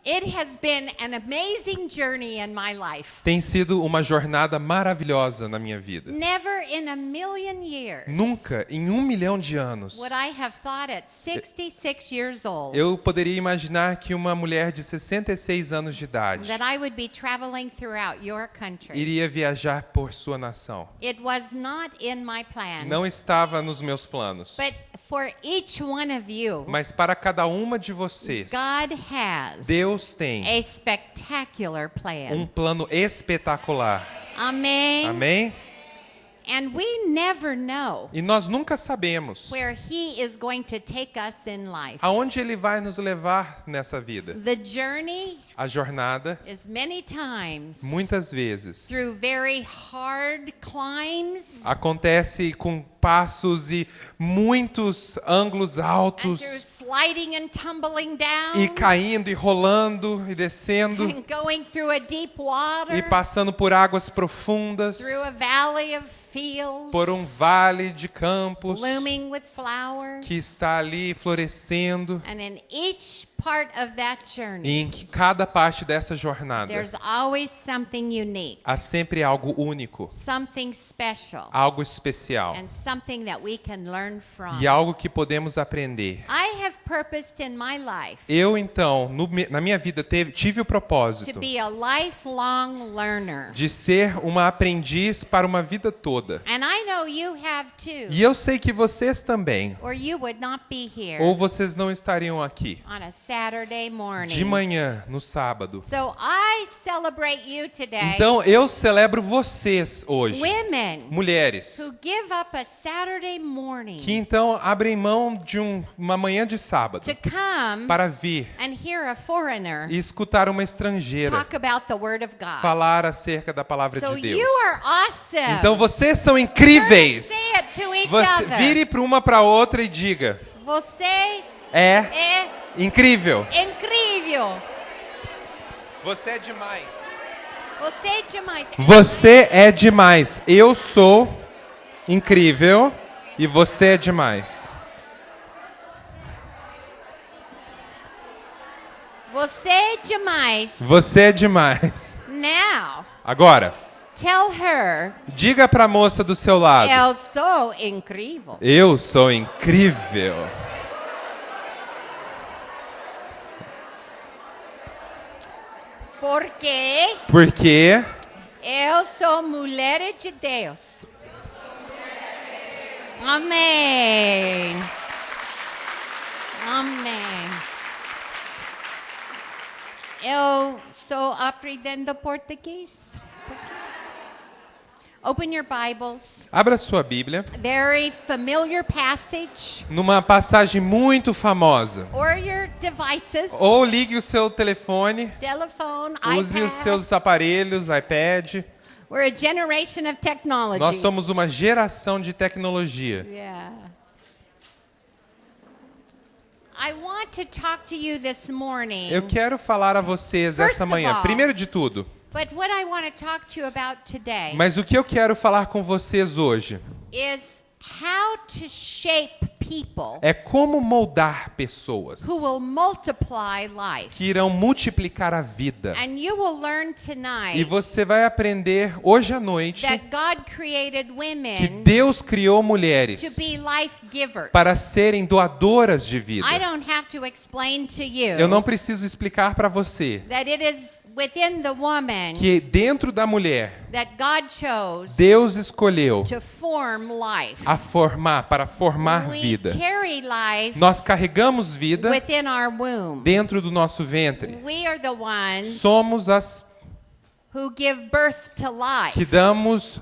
It has been an amazing journey in my life. Tem sido uma jornada maravilhosa na minha vida. Never in a million years Nunca, em 1 milhão de anos, would I have thought at 66 years old eu poderia imaginar que uma mulher de 66 anos de idade that I would be traveling throughout your country. iria viajar por sua nação. It was not in my plan. Não estava nos meus planos. But for each one of you, Mas para cada uma de vocês, God has Deus tem a spectacular plan. plano espetacular. Amen. Amém? And we never know E nós nunca sabemos where He is going to take us in life. aonde Ele vai nos levar nessa vida. The journey A jornada, is many times muitas vezes, through very hard climbs acontece com passos e muitos ângulos and altos, through sliding and tumbling down e caindo e rolando e descendo, and going through a deep water, e passando por águas profundas, through a valley of fields, por vale de campos blooming with flowers. que está ali florescendo. And in each part of that E journey, em cada parte dessa jornada there's always something unique, há sempre algo único, something special, algo especial and something that we can learn from. e algo que podemos aprender. I have purposed in my life Eu então, na minha vida, tive o to propósito be a lifelong learner. de ser uma aprendiz para uma vida toda. And I know you have too, E eu sei que vocês também, or you would not be here ou vocês não estariam aqui on a Saturday morning. de manhã, no sábado. So I celebrate you today, Então eu celebro vocês hoje, women mulheres, who give up a Saturday morning que então abrem mão de uma manhã de sábado to come para vir and hear a foreigner e escutar uma estrangeira talk about the Word of God. falar acerca da palavra So de Deus. you are awesome. Então vocês são incríveis. Say it to each Você other. vire para uma para outra e diga: Você é é incrível. incrível. Você é demais. Você é demais. Você é demais. Eu sou incrível e você é demais. Você é demais. Você é demais. Now, Agora, tell her, diga para a moça do seu lado: eu sou incrível. eu sou incrível. Porque eu sou mulher de Deus. Amém. Amém. Eu estou aprendendo português. Open your Bibles. abra sua Bíblia Very familiar passage. numa passagem muito famosa. Or your devices. Ou ligue o seu telefone, Telephone, use os iPad. seus aparelhos, iPad. We're a generation of technology. Nós somos uma geração de tecnologia. Yeah. I want to talk to you this morning. Eu quero falar a vocês First essa of manhã, all, primeiro de tudo, But what I want to talk to you about today mas o que eu quero falar com vocês hoje is how to shape people é como moldar pessoas who will multiply life. que irão multiplicar a vida. And you will learn E tonight você vai aprender hoje à noite that God created que women Deus criou to mulheres be life givers. para serem doadoras de vida. I don't have to explain to you Eu não preciso explicar para você that it is within the woman que dentro da mulher that God chose Deus escolheu to form life. para formar We vida. carry life Nós carregamos vida within our womb. dentro do nosso ventre. We are the ones Somos as who give birth to life. que damos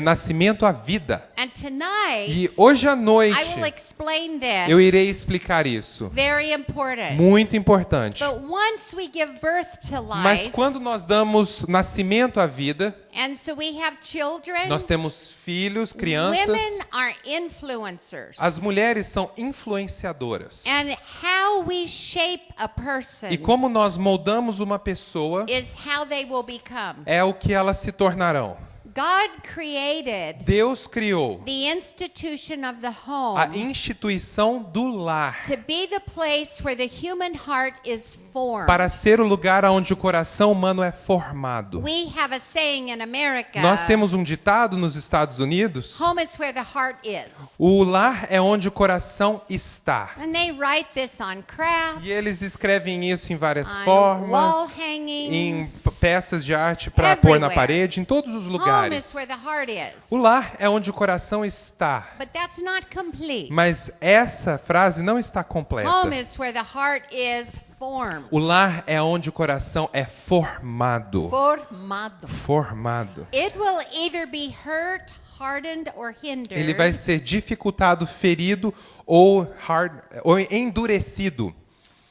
nascimento à vida. And tonight, E hoje à noite I will explain this. eu irei explicar isso. Very important. Muito importante. But once we give birth to Mas life, quando nós damos nascimento à vida, and so we have children, nós temos filhos, crianças. women are influencers. As mulheres são influenciadoras. And how we shape a person E como nós moldamos uma pessoa is how they will become. é o que elas se tornarão. God created Deus criou the institution of the a home instituição do lar to be the place where the human heart is formed. para ser o lugar onde o coração humano é formado. We have a saying in America, Nós temos um ditado nos Estados Unidos: home is where the heart is. o lar é onde o coração está. And they write this on crafts, E eles escrevem isso em várias on wall formas, hangings. em peças de arte para pôr na parede, em todos os Home is lugares. where the heart is. O lar é onde o coração está. But that's not complete. Mas essa frase não está completa. Home is where the heart is formed. O lar é onde o coração é formado. Formado. Formado. It will either be hurt, hardened, or hindered. Ele vai ser dificultado, ferido ou endurecido.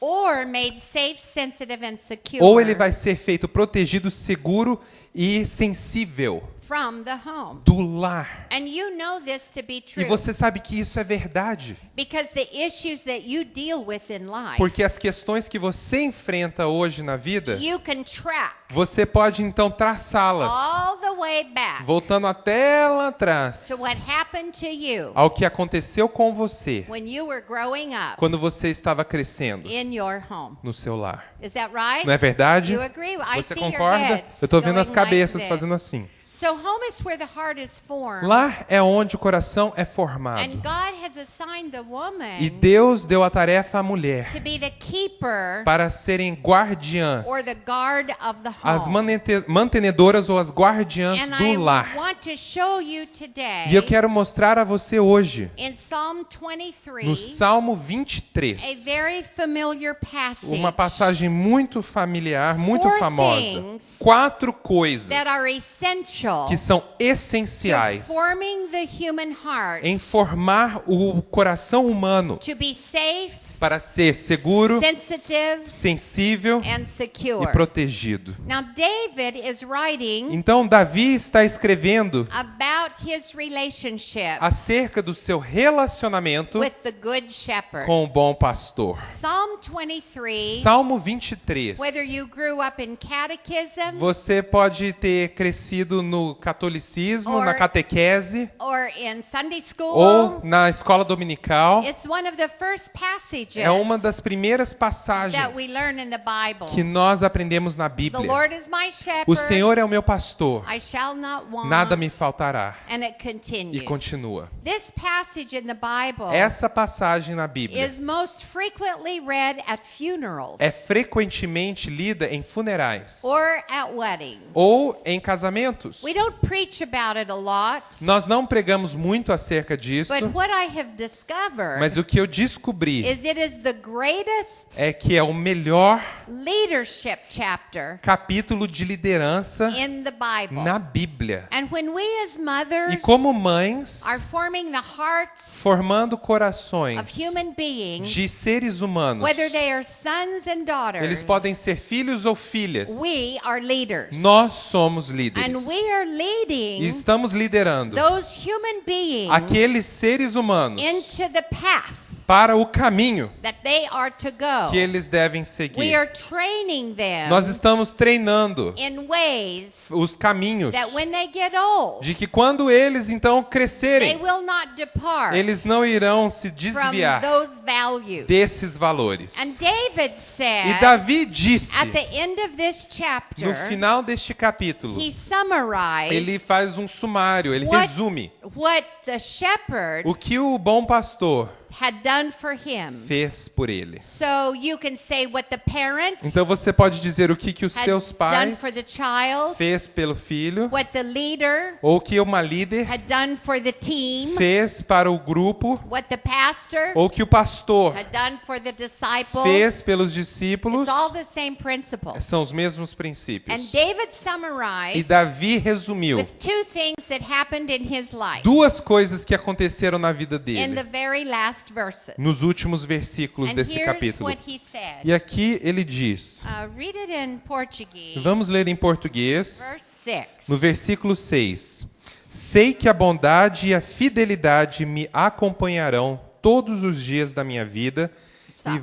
Or made safe, sensitive, and secure. Ou ele vai ser feito protegido, seguro e sensível from the home. do lar. And you know this to be true. E você sabe que isso é verdade. Because the issues that you deal with in life, Porque as questões que você enfrenta hoje na vida, you can track você pode então traçá-las, all the way back voltando até lá atrás, to what happened to you ao que aconteceu com você when you were growing up quando você estava crescendo in your home. no seu lar. Is that right? Não é verdade? You agree? I Você see your concorda? heads Eu estou vendo as going like cabeças this. fazendo assim. So home is where the heart is formed. Lar é onde o coração é And formado. God has assigned the woman E Deus deu a tarefa à mulher to be the keeper para serem guardiãs, or the guard of the as home. mantenedoras ou as guardiãs And I do lar. want to show you today E eu quero mostrar a você hoje, in Psalm 23 no Salmo a 23, very familiar passage uma passagem muito familiar, muito Four famosa. things 4 coisas that are essential que são to essenciais forming the human heart em formar o coração humano to be safe, para ser seguro, sensitive, sensível and e secure. protegido. Now David is writing Então Davi está escrevendo about his relationship acerca do seu relacionamento with the good shepherd. com o bom pastor. Psalm 23, Salmo 23. whether you grew up in catechism Você pode ter crescido no catolicismo, Or- na catequese or in Sunday school, ou na escola dominical. it's one of the first passages É uma das primeiras passagens that we learn in the Bible. que nós aprendemos na The Bíblia. Lord is my shepherd, O Senhor é o meu pastor, I shall not want. nada me faltará. And it continues. E continua. This passage in the Bible Essa passagem na Bíblia is most frequently read at funerals é frequentemente lida em funerais or at weddings. ou em casamentos. We don't preach about it a lot, Nós não pregamos muito acerca disso, but what I have discovered mas o que eu descobri is it is the greatest é que é o melhor leadership chapter capítulo de liderança in the Bible. na Bíblia. And when we as E mothers como mães, are forming the hearts formando of corações human beings, de seres humanos, whether they are sons and daughters, eles podem ser filhos ou filhas. we are leaders. Nós somos And líderes. we are E leading estamos liderando those human beings aqueles seres humanos into the path para o caminho that they are to go. que eles devem We seguir. are training them Nós estamos treinando in ways os caminhos that when they get old, de que quando eles então they crescerem, will not depart eles não irão se from desviar those values. desses valores. And David E said Davi disse, at the end of this no chapter, final deste capítulo, he summarized ele faz um sumário, ele What- resume what the shepherd o que o bom pastor had done for him. fez por ele. So you can say what the parent Então você pode dizer o que os had seus done pais for the child, fez pelo filho, what the leader ou o que uma líder had done for the team, fez para o grupo, what the pastor ou o que o pastor had done for the disciples. fez pelos discípulos. It's all the same principles. São os mesmos And princípios. David E summarized Davi resumiu with two things that happened in his life duas coisas que aconteceram na vida in the dele, very last verses. nos últimos versículos And desse here's capítulo. what he said. E aqui ele diz, Read it in Portuguese. vamos ler em português, Verse 6. no versículo 6. Sei que a bondade e a fidelidade me acompanharão todos os dias da minha vida. Stop. E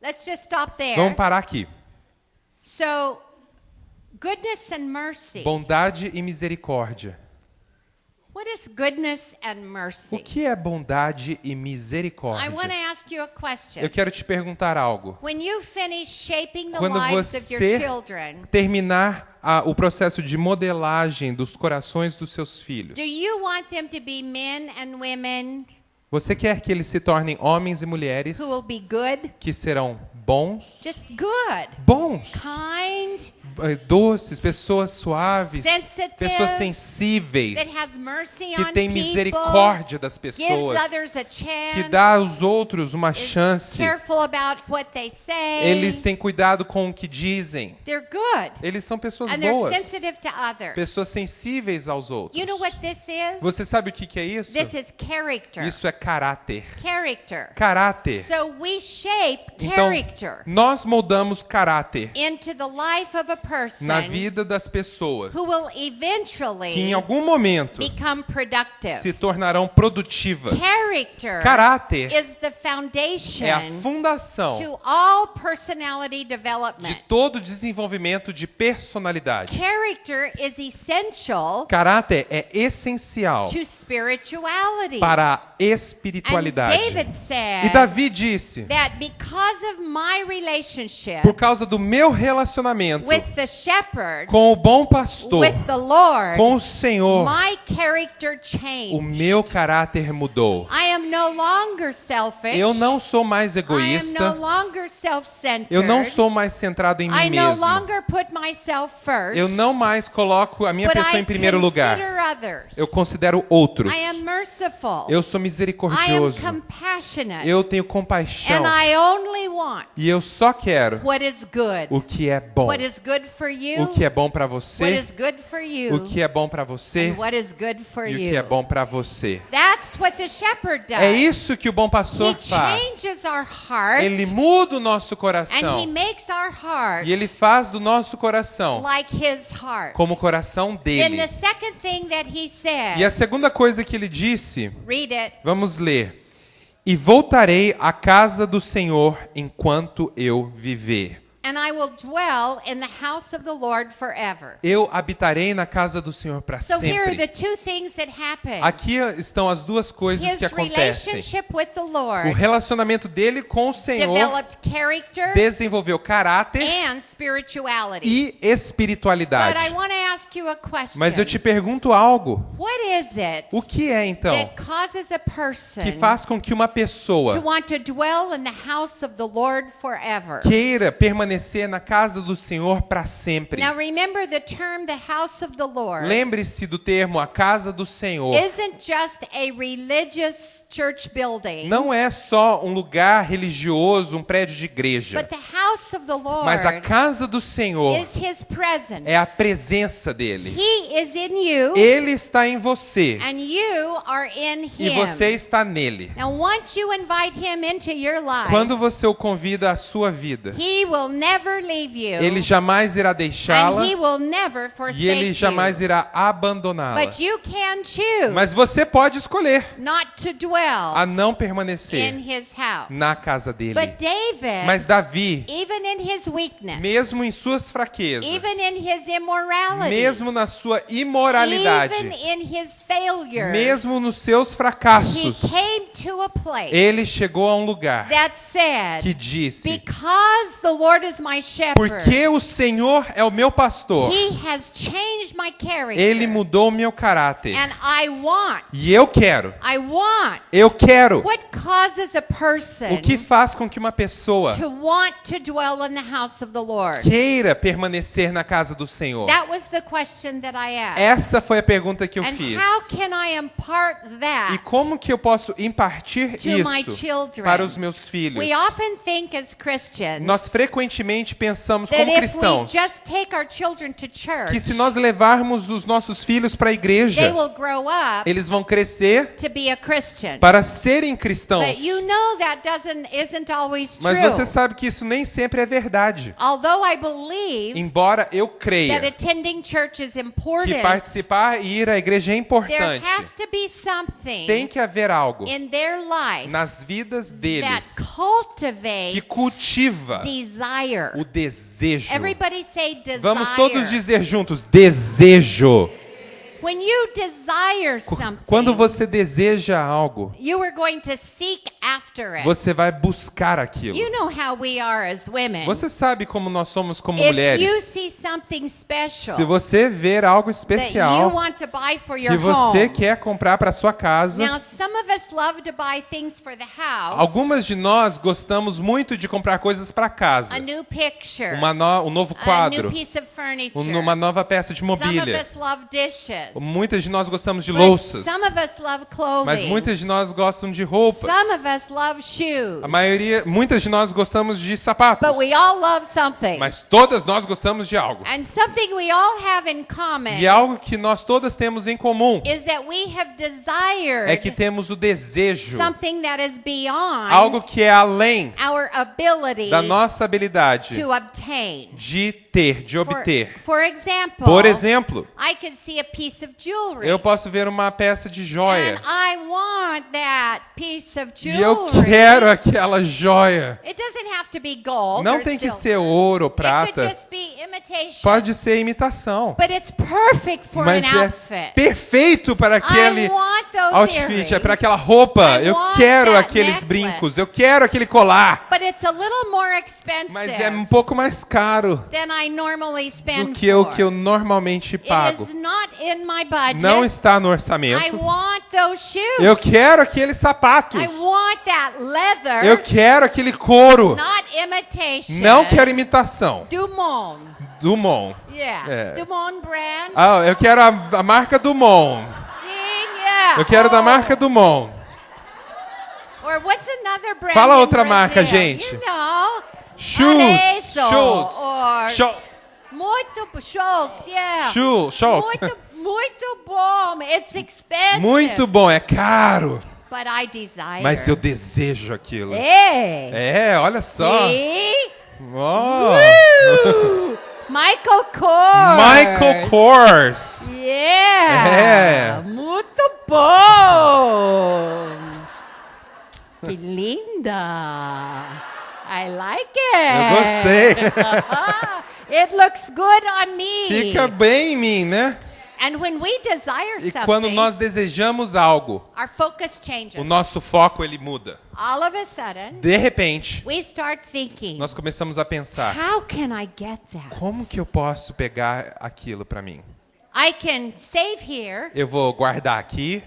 Let's just stop there. vamos parar aqui. So Goodness and mercy. Bondade e misericórdia. What is goodness and O mercy? que é bondade e I want misericórdia? to ask you a question. Eu quero te perguntar algo. When you finish shaping the Quando lives of your você children, terminar o processo de modelagem dos corações dos seus filhos, do you want them to be men and women você quer que eles se tornem homens e mulheres who will be good? que serão bons, Just good. bons, Kind, doces, pessoas suaves, sensitive, pessoas sensíveis, that has mercy que on têm people, misericórdia das gives pessoas, others a chance, que dá aos outros uma is chance. careful about what they say. Eles têm cuidado com o que dizem. They're good. Eles são pessoas And they're boas, sensitive to others. pessoas sensíveis aos outros. You know what this is? Você sabe o que é isso? This is character. Isso é caráter. Character. Caráter. So we shape Então, character nós moldamos caráter into the life of a person na vida das pessoas who will que em eventually algum momento become productive. se tornarão produtivas. Character Caráter is the foundation é a fundação to all personality de development. todo desenvolvimento de personalidade. Character is essential Caráter é essencial to spirituality. para a And espiritualidade. David E said Davi disse: that because of my relationship por causa do meu relacionamento with the shepherd, com o bom pastor, with the Lord, com o Senhor, my character changed. o meu caráter mudou. I am no longer selfish. Eu não sou mais I am no egoísta. longer self-centered. Eu não sou mais centrado em I mim no mesmo. longer put myself first. Eu não mais coloco a minha but pessoa I em primeiro lugar. consider others. Eu considero outros. I am merciful. Eu sou I am misericordioso. compassionate. Eu tenho compaixão. And I only want E eu só quero what is good. o que é bom. What is good for you? O que é bom para What você. is good for you? O que é bom para você. And what is good for E o you? que é bom para você. That's what the shepherd does. É isso que o bom pastor He faz. changes our heart. Ele muda o nosso And coração. he makes our heart E ele faz do nosso coração like his heart. como o coração Then dele. the second thing that he said, E a segunda coisa que ele disse, read it. vamos ler. E voltarei à casa do Senhor enquanto eu viver. And I will dwell in the house of the Lord forever. Eu habitarei na casa do Senhor para So here are the sempre. two things that happen. Aqui estão as duas coisas His que acontecem. relationship with the O Lord relacionamento dele com o Senhor developed character desenvolveu caráter and spirituality. e But I espiritualidade. want to ask you a question. Mas eu te pergunto algo. What is it O que é então that causes a person que faz com que uma to pessoa want to dwell in the house of the Lord forever? queira permanecer na casa do Senhor para sempre? Now remember the term the house of the Lord Lembre-se do termo a casa do Senhor. isn't just a religious church building, Não é só um lugar religioso, um prédio de igreja. but the house of the Mas a Lord casa do Senhor is his presence. é a presença dele. He is in you Ele está em você and you are in e him. você está nele. Now once you invite him into your life, Quando você o convida à sua vida, he will never leave you. ele jamais irá deixá-la And he will never forsake e ele jamais you. irá abandoná-la. But you can choose Mas você pode escolher not to dwell a não in permanecer his house. na casa dele. But David, Mas Davi, even in his weakness, mesmo em suas fraquezas, even in his immorality, mesmo na sua imoralidade, even in his failures, mesmo nos seus he fracassos, came to a place ele chegou a um lugar that said, que disse: because the Lord is my shepherd, porque o Senhor é o meu pastor, he has changed my character. ele mudou o meu caráter. And I want, E eu quero, eu quero. o What causes a person que faz com que uma pessoa to want to dwell in the house of the Lord? queira permanecer na casa do Senhor? That was the question that I asked. Essa foi a pergunta que eu And fiz. how can I impart that E como que eu posso impartir to my isso children? para os meus filhos? We often think as Christians Nós frequentemente pensamos that como if we cristãos just take our children to church, que se nós levarmos os nossos filhos para a they igreja, will grow up eles vão crescer to be a Christian. para serem cristãos. But you know that isn't always Mas true. você sabe que isso nem sempre é verdade. Although I believe Embora eu that creia attending church is que important, participar e ir à igreja é there importante, has to be something tem que haver algo in their life nas vidas that deles que cultivates cultiva desire. O desejo. Everybody say desire. Vamos todos dizer juntos, desejo. When you desire something, Quando você deseja algo, you are going to seek after it. você vai buscar aquilo. You know how we are as women. Você sabe como nós somos como If you mulheres. see something special Se você ver algo that you especial want to buy for que your você home. quer comprar para sua casa, Now, some of us love to buy things for the house. algumas de nós gostamos muito de comprar coisas para casa. A new picture. Um novo A new quadro, piece of furniture. uma nova peça de Some of mobília. us love dishes. Muitas de nós gostamos de But louças, some of us love clothing. mas muitas de nós gostam de roupas. Some of us love shoes. Muitas de nós gostamos de sapatos, But we all love something. mas todas nós gostamos de algo. And something we all have in common E algo que nós todas temos em comum is that we have desired é que temos o desejo, something that is beyond algo que é além our ability da nossa habilidade to obtain. de ter, de obter. For example, Por exemplo, I could see a piece of jewelry. eu posso ver uma peça de joia And I want that piece of e eu jewelry. quero aquela joia. It doesn't have to be gold Não or tem que silver. ser ouro ou It could prata. just be imitation. Pode ser imitação. But it's perfect for Mas an é outfit. perfeito para aquele I want those outfit, earrings. é para aquela roupa. I Eu want quero that aqueles necklace. brincos, eu quero aquele colar. But it's a little more expensive Mas é um pouco mais caro than I normally do spend que o for. que eu normalmente It pago. is not in my budget. Não está no I orçamento. want those shoes. Eu quero aqueles sapatos. I want that leather. Eu quero aquele couro. Not imitation. Não quero imitação. Dumont. Dumont. Yeah. É. Dumont brand. Ah, eu quero a marca Dumont. Sim, yeah. Eu quero da Oh. marca Dumont. Or what's another brand Fala in outra marca, Brazil? gente. You know. Schultz. Arezzo, Schultz. or- Schultz. Muito Schultz, yeah. Schultz. Muito bom. It's expensive. Muito bom, é caro. But I desire. Mas eu desejo aquilo. Hey. É, olha só. See? Oh. Woo! Michael Kors. Michael Kors. Yeah. É. Muito bom. Que linda. I like it. Eu gostei. It looks good on me. Fica bem em mim, né? And when we desire E something, quando nós desejamos algo, our focus changes. o nosso foco ele muda. All of a sudden, De repente, we start thinking, nós começamos a pensar: how can I get that? como que eu posso pegar aquilo para mim? I can save here, Eu vou guardar aqui,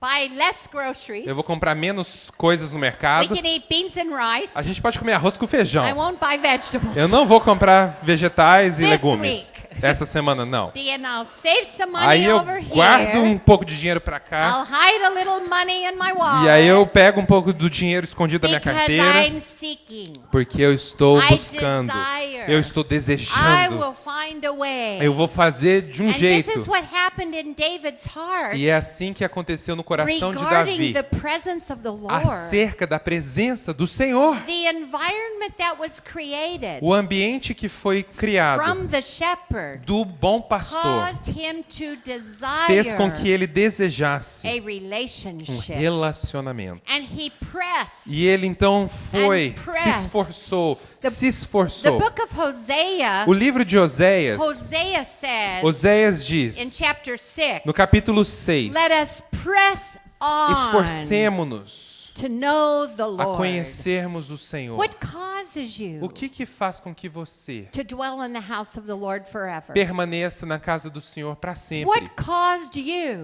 buy less groceries. eu vou comprar menos coisas no We mercado. can eat beans and rice. A gente pode comer arroz com feijão. I won't buy vegetables. Eu não vou comprar vegetais e This legumes. week. Essa semana não. And I'll save some money Aí eu over guardo here. um pouco de dinheiro para cá. I'll hide a little money in my wallet. E aí eu pego um pouco do dinheiro escondido da minha because carteira. I'm seeking. Porque eu estou I buscando. desire. Eu estou I desejando. will find a way. Eu vou fazer de um And this jeito. is what happened in David's heart. E é assim que aconteceu no coração de regarding Davi. the presence of the Lord. Acerca da presença do Senhor. The environment that was created O ambiente que foi criado from the shepherd do bom pastor caused him to fez com desire que ele desejasse a um relationship. relacionamento. And he pressed. E ele então foi, And pressed. se esforçou, The- se The esforçou. book of Hosea, O livro de Oséias, Hosea says Oséias in diz, chapter 6, no capítulo 6, let us press on esforcemo-nos to know the a Lord. conhecermos o Senhor. What causes you O que faz com que você to dwell in the house of the Lord forever? permaneça na casa do Senhor para sempre? What caused O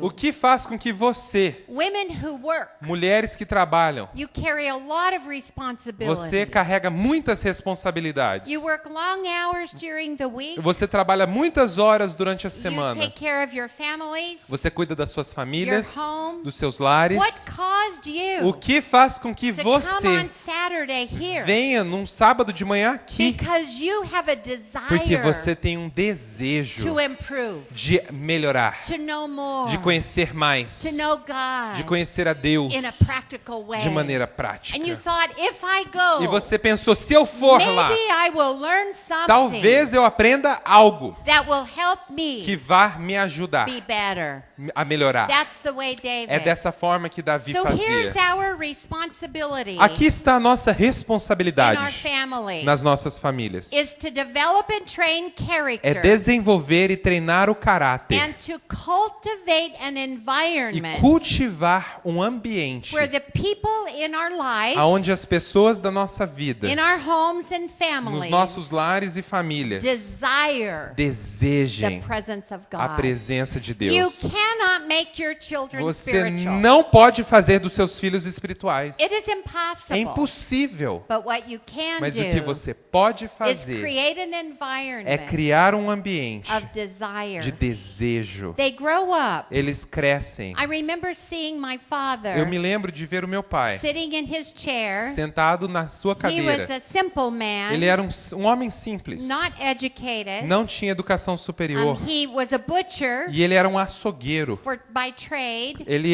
you, que faz com que você, women who work, mulheres que trabalham, you carry a lot of você responsibility. carrega muitas responsabilidades. You work long hours during the week. Você trabalha muitas horas durante a You semana. take care of your families. Você cuida das suas famílias, Your home. dos seus lares. What caused you O que faz com que to come on você Saturday here? venha num sábado de manhã aqui? Because you have a Porque desire você tem um desejo to improve, de melhorar, to know more, de conhecer mais, to know God de conhecer a Deus in a practical way. de maneira And you prática. thought, if I go, E você pensou, se eu for lá, maybe I will learn something talvez eu aprenda algo that will help que me vá me ajudar be better. a melhorar. That's the way David. É dessa forma que Davi So here's fazia. our responsibility Aqui está a nossa in our responsabilidade family nas nossas famílias. is to develop and train É character desenvolver e treinar o caráter and to cultivate an e environment cultivar um ambiente where the people in our life, onde as pessoas da nossa vida, in our homes and nos families, nossos lares e famílias, desire the desejem presence of a God. presença de You Deus. cannot make your children Você spiritual. não pode fazer dos seus filhos espirituais. It is É impossible. impossível. But what you can Mas o que do você pode is fazer create an é environment criar um ambiente of desire. de desejo. They grow up. Eles crescem. I remember seeing my Eu father me lembro de ver o meu pai sitting in his chair. sentado na sua He was cadeira. a simple man, Ele era um homem simples. not educated. Não tinha educação superior. He was a butcher E ele era um açougueiro. by trade. Ele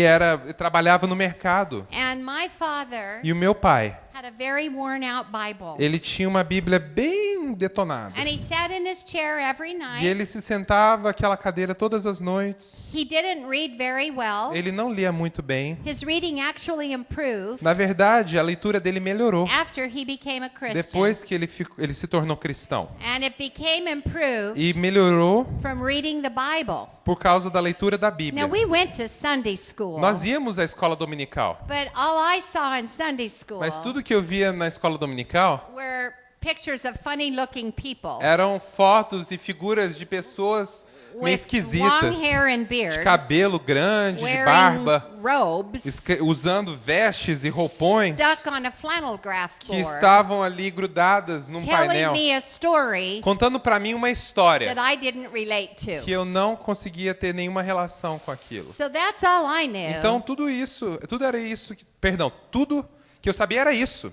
trabalhava no mercado. And my father E o meu pai, had a very worn out Bible. ele tinha uma Bíblia bem detonada. And he sat in his chair every E night. ele se sentava naquela cadeira todas as noites. He didn't read very well. Ele não lia muito bem. His reading actually improved Na verdade, a leitura dele melhorou after he became a Christian. depois que ele se tornou cristão. And it became improved E melhorou from reading the Bible. por causa da leitura da Bíblia. Now we went to Sunday school. Nós íamos à escola dominical. But all I saw in Sunday school Mas tudo que eu via na escola dominical were pictures of funny looking people eram fotos e figuras de pessoas meio with esquisitas, long hair and de beards, cabelo grande, de wearing barba, robes, usando vestes e roupões stuck on a flannel graph que board, estavam ali grudadas num painel, telling me a story contando para mim uma história that I didn't relate to. que eu não conseguia ter nenhuma relação com aquilo. So that's all I knew. Então tudo que eu sabia era isso.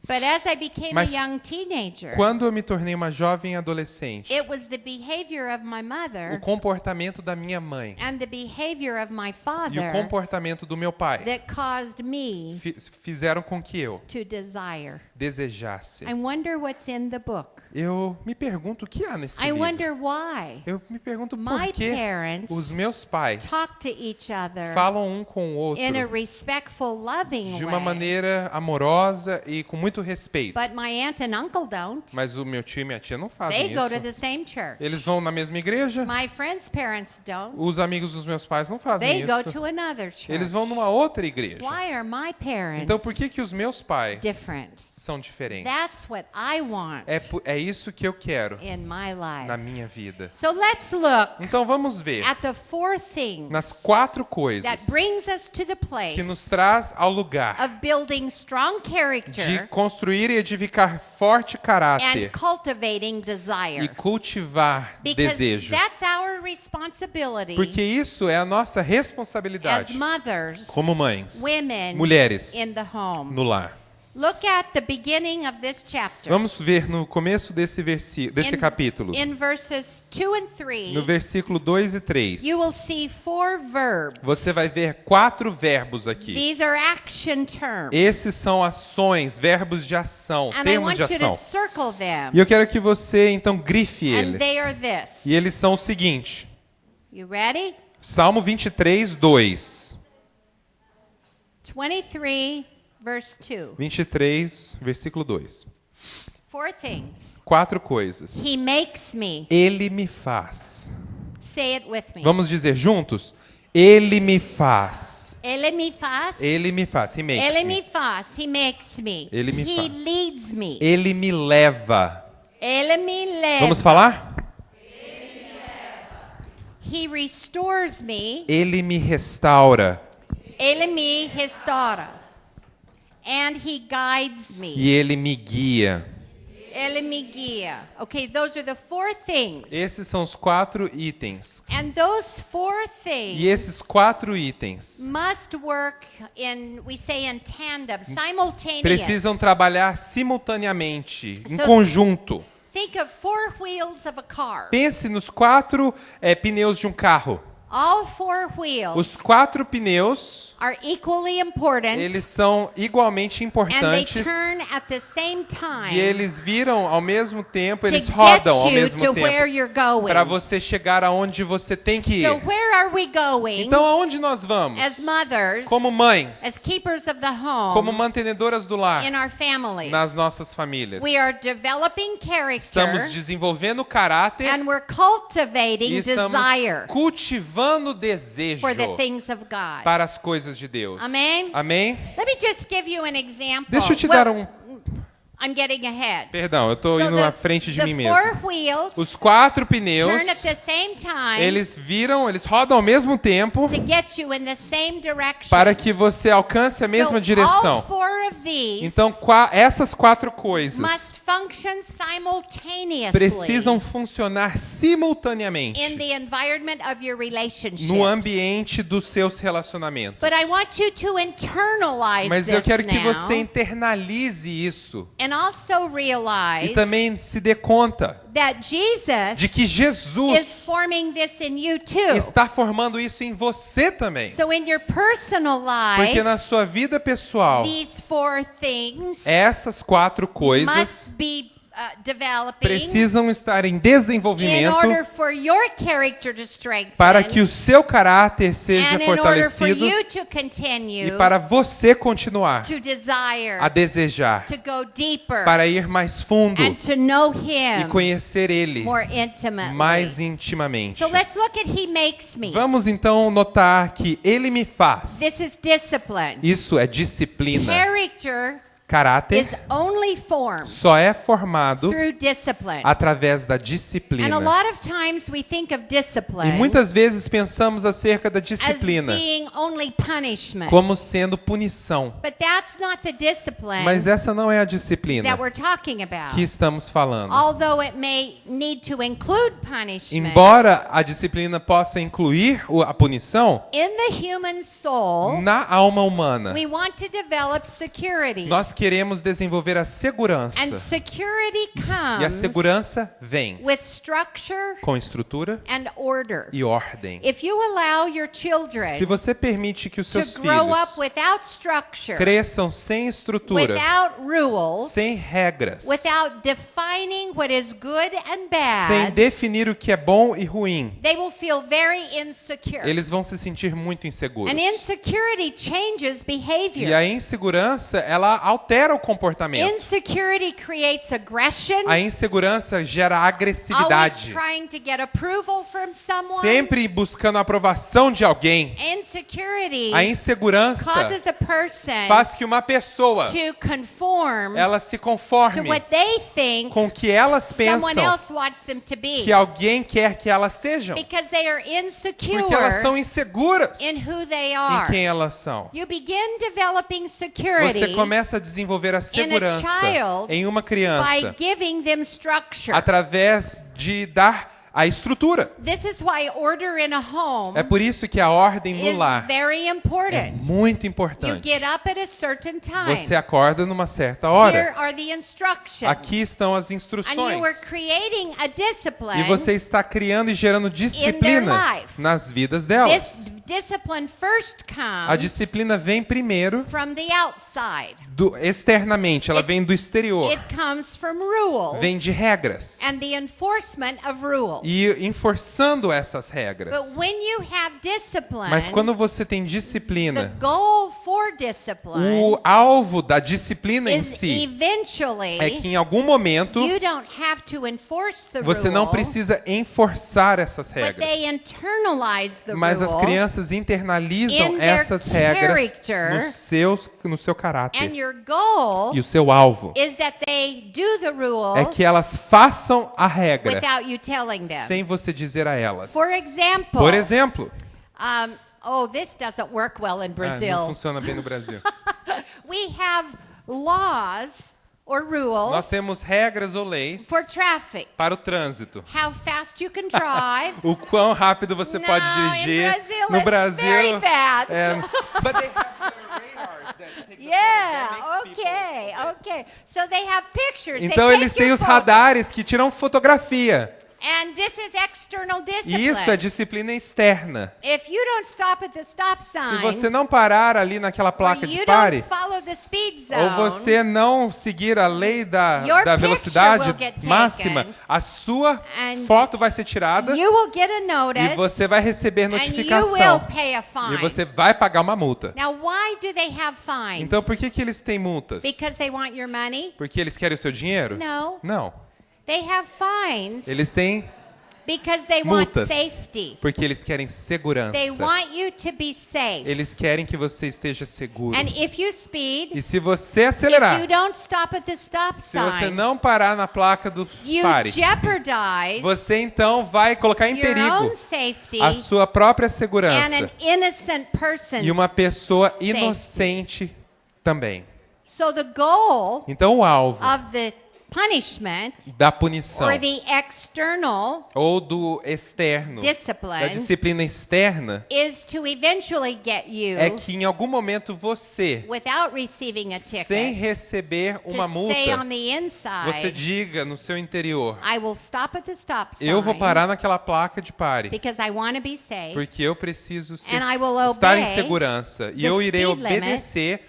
But as I became Mas a young teenager, quando eu me tornei uma jovem adolescente, it was the behavior of my o mother comportamento da minha mãe and the behavior of my e o father comportamento do meu pai that caused me fizeram com que eu to desire. desejasse. I wonder what's in the book. Eu me pergunto o que há nesse I livro. wonder why Eu me pergunto my por que parents os meus pais talk to each other falam um com o outro in a respectful, loving de uma way. maneira amorosa e com muito respeito. But my aunt and uncle don't. Mas o meu tio e minha tia não They fazem go to isso. the same church. Eles vão na mesma igreja. My friends' parents don't. Os amigos dos meus pais não fazem They go isso. to another church. Eles vão numa outra igreja. Why are my parents Então por que os meus pais different? são diferentes? That's what I want É isso que eu quero in my life. na minha vida. So let's look Então vamos ver at the four things nas 4 that coisas brings us to the place que nos traz ao lugar of building strong de character construir e edificar forte caráter and cultivating e desire. cultivar Because desejo. that's our responsibility Porque isso é a nossa as responsabilidade mothers, como mães, women mulheres in the home. no lar. Look at the beginning of this chapter. Vamos ver no começo desse capítulo, In verses 2 and 3, no versículo 2 e 3. you will see 4 verbs. Você vai ver 4 verbos aqui. These are action terms. Esses são ações, verbos de ação, And I termos want de you to ação. circle them. E eu quero que você então grife And eles. they are this. E eles são o seguinte: You ready? Salmo 23, 2. 23, verse 2. 23, versículo 2. 4 things. 4 coisas. He makes me. Ele me faz. Say it with me. Vamos dizer juntos? Ele me faz. Ele me faz. Ele me faz. He makes Ele me. me faz. He makes me. Ele me He faz. leads me. Ele me leva. Ele me leva. Vamos falar? He restores me. Ele me restaura. Ele me restaura. And he guides me. E ele me guia. Ele me guia. Okay, those are the 4 things. Esses são os 4 itens. And those 4 E things esses 4 itens must work we say in tandem, simultaneous. precisam trabalhar simultaneamente, em So- conjunto. Think of 4 wheels of a car. Pense nos 4 pneus de um carro. All four wheels Os 4 pneus, are equally important, eles são igualmente and they importantes turn at the same time e eles viram ao mesmo tempo, to eles get rodam ao you mesmo to where tempo you're going. para você chegar aonde você tem que So ir. where are we going Então aonde nós vamos? as mothers, Como mães, as keepers of the home, como mantenedoras do lar, in our families? nas nossas famílias. We are developing character, Estamos desenvolvendo caráter and we're e cultivating estamos desire cultivando desejo for the things of God. para as coisas de Deus. Amém? Amém? Let me just give you an example. Deixa eu te Well, dar um... I'm getting ahead. Perdão, eu estou So indo à frente de the mim mesmo. four wheels Os 4 pneus, turn at the same time eles rodam ao mesmo tempo to get you in the same direction. para que você alcance a mesma So direção. all four of these Então, essas 4 coisas must function simultaneously precisam funcionar in simultaneamente the environment of your relationship. no ambiente dos seus relacionamentos. But I want you to internalize Mas eu this quero que now, você internalize isso and also realize e também se dê conta that Jesus de que is Jesus forming this in you too. está formando isso em você também. So in your personal life, Porque na sua vida pessoal, these four things essas 4 coisas must be developing precisam estar em in desenvolvimento order for your character to strengthen, para que o seu caráter seja and in order for fortalecido you to continue e para você continuar to desire, a desejar, to go deeper, para ir mais fundo and to know e Him conhecer Ele more intimately. mais intimamente. So let's look at He makes me. Vamos então notar que Ele me faz. This is discipline. Isso é disciplina. Character Caráter is only formed só é formado through discipline. através da And disciplina. a lot of times we think of E discipline muitas vezes pensamos acerca da as disciplina being only punishment. como sendo punição. But that's not the discipline Mas essa não é a disciplina that we're talking about. que estamos falando. Although it may need to include punishment, Embora a disciplina possa incluir a punição, in the human soul, na alma humana, we want to develop security. nós queremos desenvolver a segurança. And security E a comes segurança vem with structure com estrutura and order. e ordem. If you allow your Se children você permite que os to seus grow up filhos without structure, cresçam sem estrutura, without rules, sem regras, without defining what is good and sem bad, definir o que é bom e ruim, they will feel very insecure. eles vão se sentir muito inseguros. And insecurity changes E behavior. a insegurança, ela altera o comportamento. Insecurity creates aggression, A insegurança gera always agressividade, trying to get approval from someone. sempre buscando a aprovação de alguém. Insecurity A insegurança causes a person faz que uma pessoa to conform ela se to conforme what they think com o que elas someone pensam else wants them to be, que alguém quer que elas sejam, because they are insecure porque elas são inseguras in who they em are. quem elas são. You begin developing security Você começa a desenvolver a segurança child em uma by criança giving them structure. através de dar a estrutura. This is why order in a home É por isso que a ordem no is lar very é important. muito You importante. get up at a certain time. Você acorda numa certa Here hora. are the instructions. Aqui estão as And you are instruções. creating a discipline. E você está criando e gerando disciplina life. nas vidas delas. This discipline first A comes disciplina vem primeiro from the outside. externamente, ela vem do exterior. It comes from rules Vem de regras. and the enforcement of rules. E enforçando essas regras. But when you have discipline, Mas quando você tem the disciplina, goal for discipline o alvo da disciplina em is si eventually é que em algum momento you don't have to enforce the você rule, não precisa enforçar essas but regras. they internalize the Mas as rule, crianças internalizam in their essas regras character, no seu and caráter. your goal E o seu alvo is that they do the rule é que elas façam a regra without you telling them. sem você dizer a elas. For example, Por exemplo, this doesn't work well in não Brazil. funciona bem no Brasil. We have laws or rules Nós temos regras ou leis for traffic. para o trânsito. How fast you can drive. O quão rápido você No, pode in dirigir. Brazil, No it's Brasil, very bad. but they have radars that take the Yeah, photo, that makes okay, people- okay. So they have pictures. Então they eles take têm your os photo. radares que tiram fotografia. And this is external E discipline. isso é disciplina externa. If you don't stop at the stop Se sign, você não parar ali naquela or placa de you pare, don't follow the speed zone, ou você não seguir a lei da Your velocidade picture will get máxima, taken. a sua And foto vai ser tirada you will get a notice, e você vai receber and you notificação. will pay a fine. E você vai pagar uma multa. Now, why do they have fines? Então, por que eles têm multas? Because they want your money? Porque eles querem o seu dinheiro? No. Não. They have fines Eles têm because they want multas. safety. Porque eles querem segurança. They want you to be safe. Eles querem que você esteja seguro. And if you speed, E se você if acelerar, you don't stop at the stop se você sign, não parar na placa do you pare, jeopardize você então vai colocar em your own perigo safety a sua própria and segurança an innocent person's e uma pessoa safety. inocente também. So the goal Então o alvo of the punishment da punição or the external ou do externo, da discipline disciplina externa, is to eventually get you, é que em algum momento você, without receiving a sem ticket, receber uma to say on multa, the você inside, diga no seu interior: I will stop at the stop sign eu vou parar naquela placa de pare, because I want to be safe. porque eu preciso And I will estar em obey segurança e the eu irei speed limit. obedecer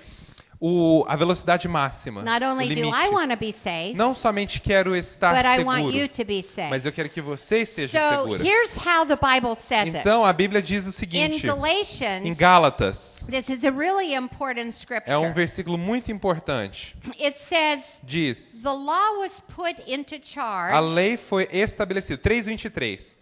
a velocidade máxima, Not o only do limite. I want to be safe, Não somente quero estar but I want you seguro, to be safe. mas eu quero que você esteja So segura. here's how the Bible says it. Então a Bíblia diz o In seguinte, em Galatians, Gálatas, this is a really important scripture. é um versículo muito importante. It says, Diz: the law was put into charge a lei foi estabelecida. 3:23.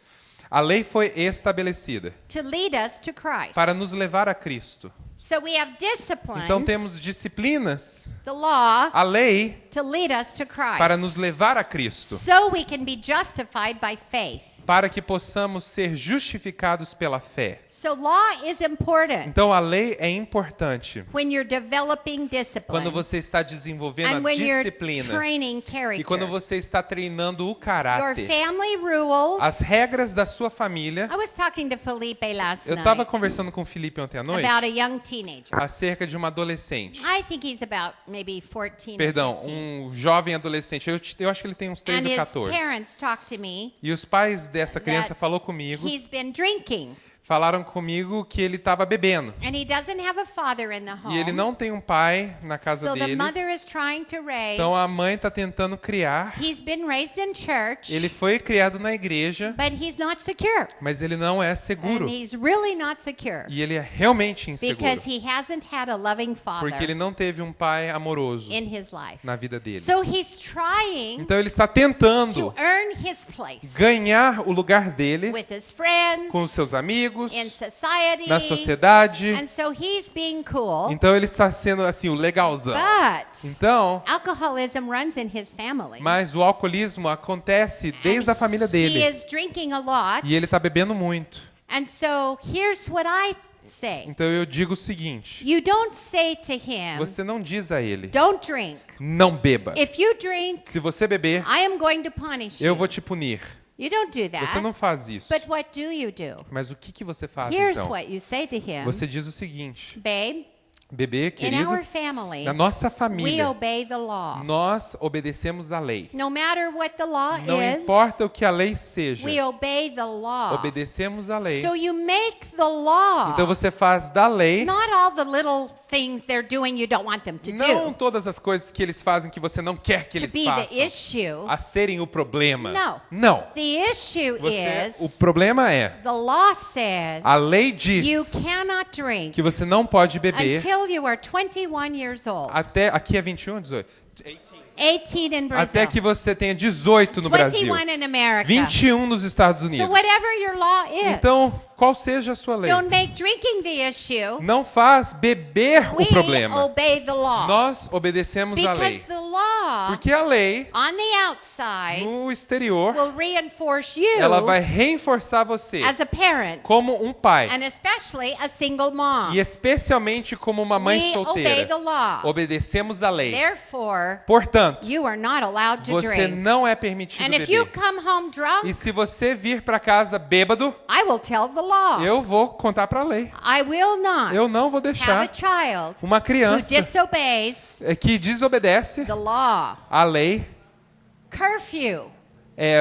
A lei foi estabelecida to lead us to Christ. para nos levar a Cristo. So we have disciplines, Então temos disciplinas, the law, a lei, to lead us to Christ. para nos levar a Cristo, So we can be justified by faith. para que possamos ser justificados pela fé. So law is important Então a lei é importante when you're developing discipline quando você está desenvolvendo and a when you're disciplina training e quando character. você está treinando o Your caráter, family rules. as regras da sua família. I was talking to Felipe last Eu estava night conversando com o Felipe ontem à noite about a young teenager. acerca de uma adolescente. I think he's about maybe 14 Perdão, or 15. um jovem adolescente. Eu acho que ele tem uns 13 And ou his 14. parents talked to me. E os pais dessa criança falou comigo, He's been drinking falaram comigo que ele estava bebendo. and he doesn't have a father in the home. E ele não tem um pai na casa so the dele. mother is trying to raise. Então a mãe está tentando criar. He's been raised in church, Ele foi criado na igreja, but he's not secure. mas ele não é seguro. And he's really not secure E ele é realmente inseguro. because he hasn't had a loving father Porque ele não teve um pai amoroso in his life. na vida dele. So he's trying Então ele está to tentando earn his place ganhar o lugar dele with his friends, com os seus amigos, in society, na sociedade. and so he's being cool. Então ele está sendo assim o legalzão. But Então, alcoholism runs in his family. mas o alcoolismo acontece desde a família He dele. is drinking a lot. E ele está bebendo muito. And so here's what I say. Então eu digo o seguinte: You don't say to him, você não diz a ele, don't drink. não beba. If you drink, Se você beber, I am going to punish eu you. vou te punir. You don't do that. Você não faz isso. But what do you do? Mas o que você faz Here's então? what you say to him. Você diz o seguinte: Babe, bebê, in querido, our family, na nossa we família, obey the law. nós obedecemos a lei. No matter what the law Não is, importa o que a lei seja, we obey the law. obedecemos a lei. So you make the law. Então você faz da lei, Not all the little things they're doing you don't want them to não do. todas as coisas que eles fazem que você não quer que To eles be the façam, issue. a serem o problema. No. Não. The issue O is problema é, the law says a lei you diz cannot drink que você não pode beber until you are 21 years old. até, aqui é 21 ou 18? 18 in Brazil. Até que você tenha 18 no Brasil. 21 in America. 21 nos Estados So Unidos. whatever your law is, Então, qual seja a sua lei? don't make drinking the issue. Não faz beber We o problema. obey the law. Nós obedecemos a lei. Because the law Porque a lei, on the outside no exterior, will reinforce you ela vai reforçar você as a parent, como um pai. and especially a single mom. E especialmente como uma mãe We obey solteira. the law. Obedecemos a lei. Therefore, Portanto, you are not allowed to você drink. não é permitido And if you beber. come home drunk, E se você vir para casa bêbado, I will tell the law. eu vou contar para a lei. I will not Eu não vou have a deixar child uma who criança disobeys que desobedece the law. a lei Curfew.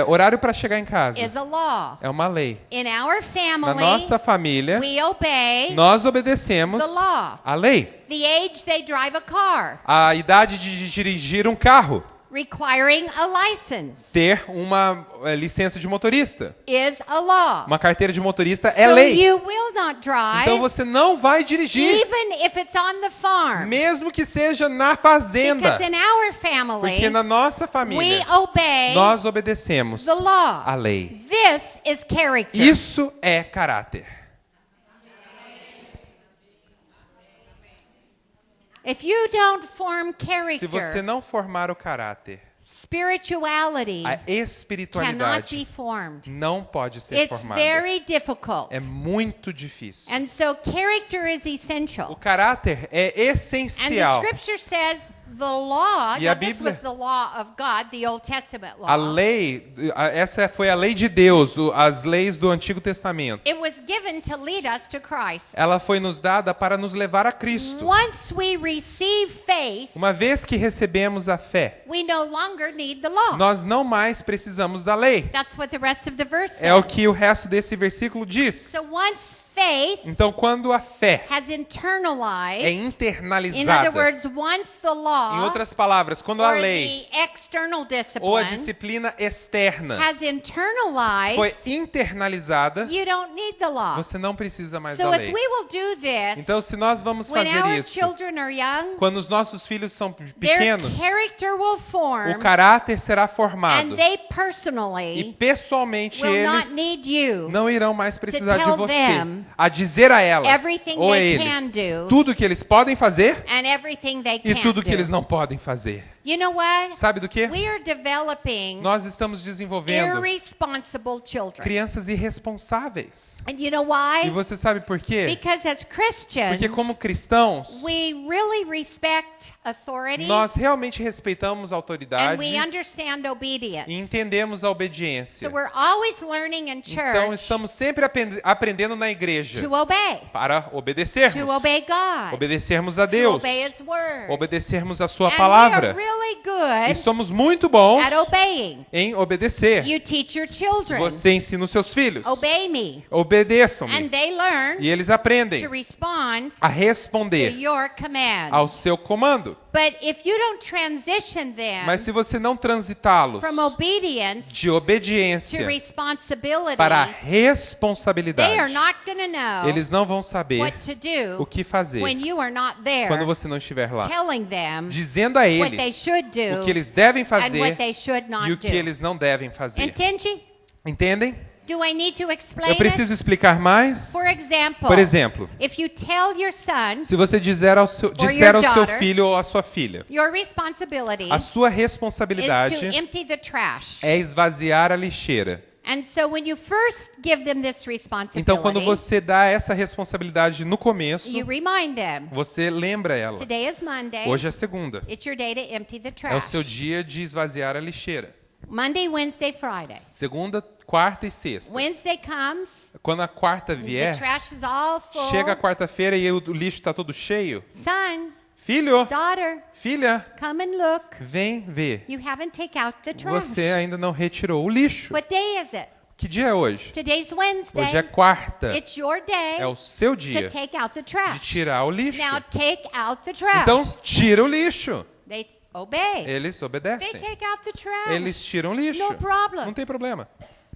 Horário para chegar em casa. is a law. É uma lei. In our Na family, nossa família, we obey nós obedecemos the law. a lei. The age they drive a car, A idade de dirigir um carro, requiring a license, ter uma licença de motorista, is a law. uma carteira de motorista é So lei. you will not drive, Então você não vai dirigir, even if it's on the farm. mesmo que seja na fazenda, Because in our family, porque na nossa we família obey nós obedecemos the law. a lei. This is character. Isso é caráter. If you don't form Se você character, não formar o caráter, spirituality a cannot espiritualidade be formed. não pode ser It's formada. very difficult. É muito difícil. And so character is O essential. caráter é And the essencial. scripture says the law, E a now this Bíblia- was the law of God, the Old Testament law. A lei, essa foi a lei de Deus, as leis do Antigo Testamento. It was given to lead us to Christ. Ela foi nos dada para nos levar a Cristo. Once we receive faith, Uma vez que recebemos a fé, we no longer need the law. nós não mais precisamos da lei. That's what the rest of the verse É o says. que o resto desse versículo diz. So once faith Então, quando a fé has é internalized, in other internalizada, words, once the em law outras palavras, quando a or lei the external ou a discipline disciplina externa has foi internalized, internalizada, you don't need the law. você não precisa mais So da if lei. we will do this, Então, se nós vamos when fazer our isso, children are young, quando os nossos filhos são their pequenos, character will form, o caráter será formado. and they E personally pessoalmente will not eles need you não irão mais precisar de tell você them a dizer a elas everything ou a they eles can do tudo que eles podem fazer and everything they e can't tudo que do. eles não podem fazer. You know what? Sabe do que? We are developing Nós estamos desenvolvendo irresponsible children. crianças irresponsáveis. And you know E why? você sabe por quê? Because as Christians, Porque como cristãos, we really respect authority nós realmente respeitamos a and autoridade we understand obedience. e entendemos a obediência. So we're always learning in Então church estamos sempre aprendendo na igreja to obey, para to obedecermos. obey God, Obedecermos a to Deus. obey His word. Obedecermos a sua And we palavra. are really E good somos muito bons at obeying. em obedecer. You teach your children, Você ensina os seus filhos. obey me, and Obedeçam-me. they learn E eles aprendem to respond a to responder your command. ao seu comando. But if you don't transition them Mas se você não transitá-los from obedience de to obediência responsibility, para a they are responsabilidade, not going to know eles não vão saber what to o do que fazer when you are not there, quando você não estiver lá. telling them Dizendo a what they eles should do o que eles devem and fazer what they should e not o que do. eles não devem fazer. Entende? Entendem? Do I need to explain Eu preciso it? explicar mais? For example, Por exemplo, if you tell your son se você disser ao seu daughter, filho ou à sua filha, your responsibility a sua is responsabilidade to empty the trash. é esvaziar a lixeira. And so when you first give them this Então, quando responsibility, você dá essa responsabilidade no começo, you remind them, você lembra ela. today is Monday, Hoje é segunda. it's your day to empty the É o trash. seu dia de esvaziar a lixeira. Monday, Wednesday, Friday. Segunda, quarta e sexta. Wednesday comes, Quando a quarta the vier, trash is all full. chega a quarta-feira e o lixo está todo cheio. Son, Filho, daughter, filha, come and look. vem ver. You haven't taken out the trash. Você ainda não retirou o lixo. What day is it? Que dia é hoje? Today's Wednesday. Hoje é quarta. It's your day É o seu to dia take out the de trash. tirar o lixo. Now take out the trash. Então, tira o lixo. They obey. Eles They obedecem. take out the trash. Eles tiram o lixo. No problem. Não tem problema.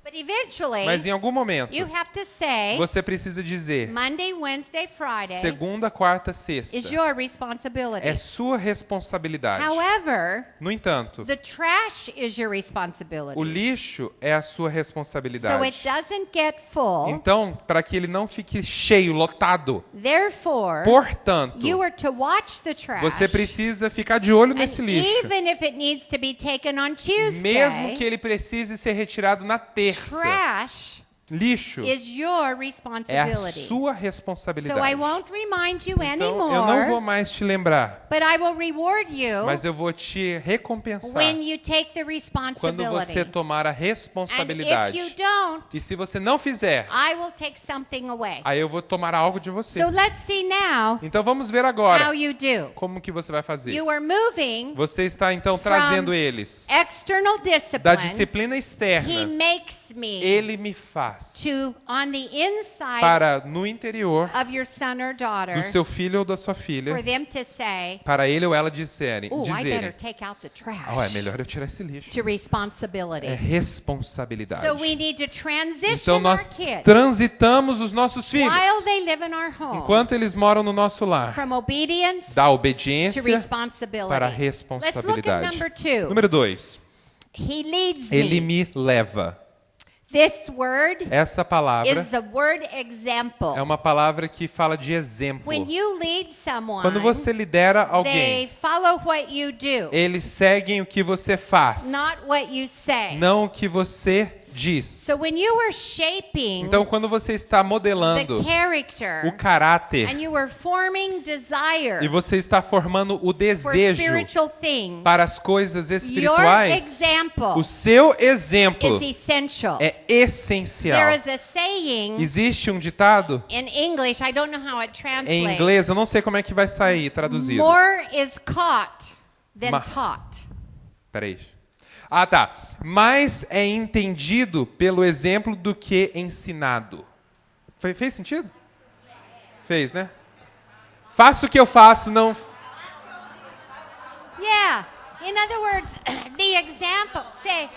But eventually, Mas em algum momento, you have to say, você precisa dizer Monday, Wednesday, Friday segunda, quarta, sexta. is your responsibility. É sua responsabilidade. However, No entanto, the trash is your o responsibility. lixo é a sua So it responsabilidade. doesn't get full. Então, para que ele não fique cheio, lotado, Therefore, portanto, you are to watch the trash. você precisa ficar de olho And nesse lixo. even if it needs to be taken on Tuesday, Mesmo que ele precise ser retirado na terça. trash lixo is your é a responsibility. sua So responsabilidade. I won't remind you Então, eu não vou anymore, mais te lembrar, but I will reward you mas eu vou te recompensar when you take the quando responsibility. você tomar a And if responsabilidade. you don't, E se você não fizer, I will take something away. aí eu vou tomar algo de você. So let's see now Então vamos ver how agora you do. como que você vai fazer. You are moving Você está então from trazendo eles external da discipline. disciplina He externa. makes me Ele me faz to on the inside para no interior of your son or do daughter seu filho ou da sua filha, for them to say, para ele ou ela dizerem, "Oh, I better dizerem, take out the é trash." melhor eu tirar esse lixo. To responsibility. É responsabilidade. So we need to transition Então nós our kids transitamos os nossos filhos while they live in our home enquanto eles moram no nosso lar, from obedience da to obediência responsibility. para a Let's look at responsabilidade. number 2. Número 2, He leads ele me. me leva. This word Essa palavra is the word example. é uma palavra que fala de exemplo. When you lead someone, Quando você lidera they alguém, follow what you do, eles seguem o que você faz, not what you say. não o que você diz. So when you are shaping Então, quando você está the modelando character o caráter and you are forming desire e você está formando o for desejo spiritual things, para as coisas your espirituais, example o seu exemplo is essential. é essencial. There is a saying Existe um ditado in English, I don't know how it translates. em inglês, eu não sei como é que vai sair traduzido. More is caught than Ma- taught. Peraí. Ah, tá. Mais é entendido pelo exemplo do que ensinado. Fez sentido? Fez, né? Faço o que eu faço, não... Yeah. In other words, the example, say,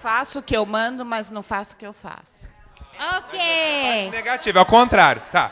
Faço o que eu mando, mas não faço o que eu faço. okay. Negativo, é ao contrário. Tá.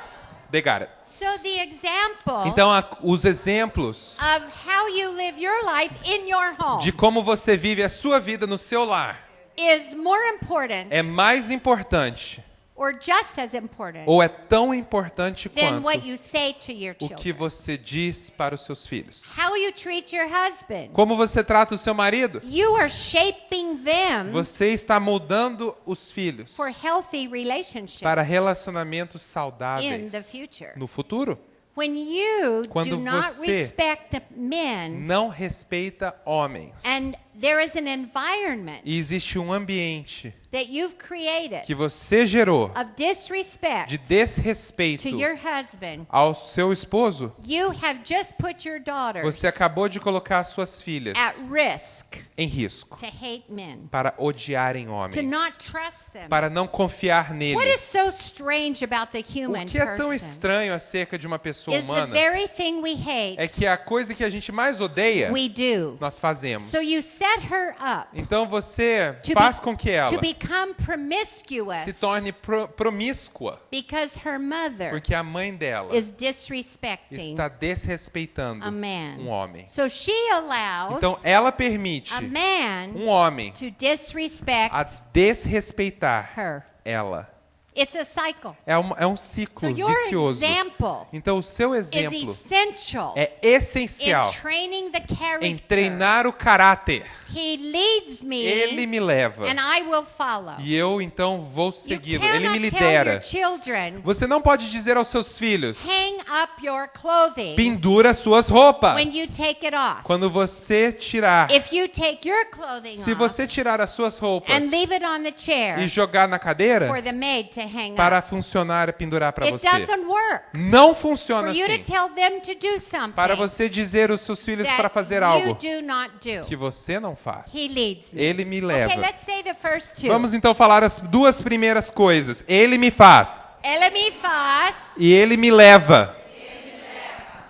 They got it. So the example Então, os exemplos of how you live your life in your home de como você vive a sua vida no seu lar is more important é mais importante or just as important ou é tão importante than what quanto you say to your o que children. você diz para os seus filhos. How you treat your husband. Como você trata o seu marido? You are shaping them Você está moldando os filhos for healthy relationships para relacionamentos in the saudáveis future. no futuro. When you Quando do not você respect men Não respeita homens. and there is an environment E existe um ambiente that you've created que você gerou of disrespect de desrespeito to your husband, ao seu esposo, you have just put your daughters você acabou de colocar as suas filhas at risk em risco to hate men, para odiarem to homens, not trust them. para não confiar What is neles. so strange about the human O que é tão person estranho acerca de uma pessoa is the humana very thing we hate, é que a coisa que a gente mais odeia, we do. nós fazemos. So you set her up Então você to, faz com que ela to become promiscuous se torne promíscua, because her mother porque a mãe dela is disrespecting está desrespeitando a man. um homem. So she allows Então ela permite a man um homem to disrespect a desrespeitar her. ela. It's a cycle. É um ciclo So your vicioso. example Então o seu is exemplo essential é in essencial training the character. em treinar o caráter. He leads me Ele me leva and I will follow. e eu então vou You segui-lo. Ele me cannot tell your lidera. children, Você não pode dizer aos seus filhos: hang up your clothing pendura suas roupas. when you take it off. Quando você tirar, If you take your clothing se off você tirar as suas roupas and leave it on the chair e jogar na cadeira for the maid to hang para up, funcionar, pendurar para it você, doesn't work. não For funciona you to assim. tell them to do something Para você dizer aos seus filhos that para fazer you algo do not do. que você não faz. He leads me. Ele me leva. Okay, let's say the first two. Vamos então falar as duas primeiras coisas. Ele me faz Ele me faz. e ele me leva.